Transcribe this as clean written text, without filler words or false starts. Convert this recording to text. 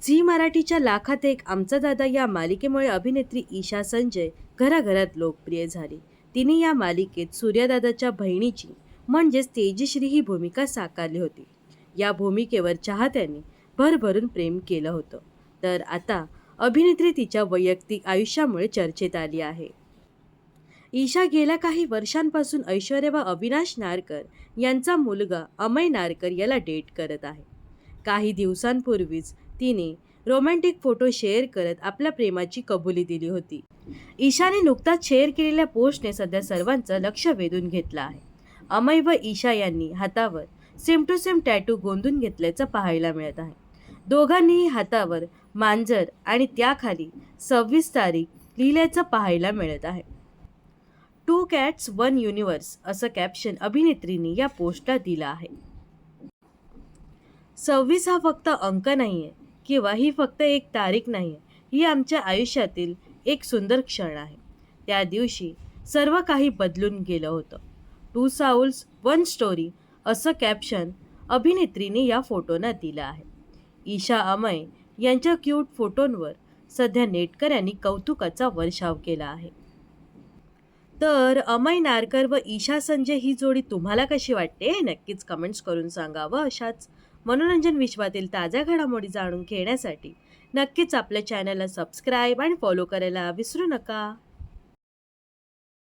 Zee मराठीच्या लाखात एक आमचा दादा या मालिकेमुळे अभिनेत्री ईशा संजय घराघरात लोकप्रिय झाली. तिने या मालिकेत सूर्यदादाच्या बहिणीची म्हणजेच तेजश्री ही भूमिका साकारली होती. या भूमिकेवर चाहत्यांनी भरभरून प्रेम केलं होतं. तर आता अभिनेत्री तिच्या वैयक्तिक आयुष्यामुळे चर्चेत आली आहे. ईशा गेल्या काही वर्षांपासून ऐश्वर्या व अविनाश नारकर यांचा मुलगा अमय नारकर याला डेट करत आहे. काही दिवसांपूर्वीच तिने रोमॅन्टिक फोटो शेअर करत आपल्या प्रेमाची कबुली दिली होती. ईशाने नुकताच शेअर केलेल्या पोस्टने सध्या सर्वांचं लक्ष वेधून घेतलं आहे. अमय व ईशा यांनी हातावर सेम टू सेम टॅटू गोंधून घेतल्याचं पाहायला मिळत आहे. दोघांनीही हातावर मांजर आणि त्याखाली 26 तारीख लिहिल्याचं पाहायला मिळत आहे. टू कॅट्स वन युनिव्हर्स असं कॅप्शन अभिनेत्रींनी या पोस्टला दिलं आहे. 26 हा फक्त अंक नाहीये किंवा ही फक्त एक तारीख नाहीये, ही आमच्या आयुष्यातील एक सुंदर क्षण आहे. त्या दिवशी सर्व काही बदलून गेलं होतं. टू साऊल्स वन स्टोरी असं कॅप्शन अभिनेत्रीने या फोटोना दिलं आहे. ईशा अमय यांच्या क्यूट फोटोंवर सध्या नेटकऱ्यांनी कौतुकाचा वर्षाव केला आहे. तर अमय नारकर व ईशा संजय ही जोडी तुम्हाला कशी वाटते नक्कीच कमेंट्स करून सांगा. व अशाच मनोरंजन विश्वातील ताज्या घडामोडी जाणून घेण्यासाठी नक्कीच आपल्या चॅनलला सबस्क्राईब आणि फॉलो करायला विसरू नका.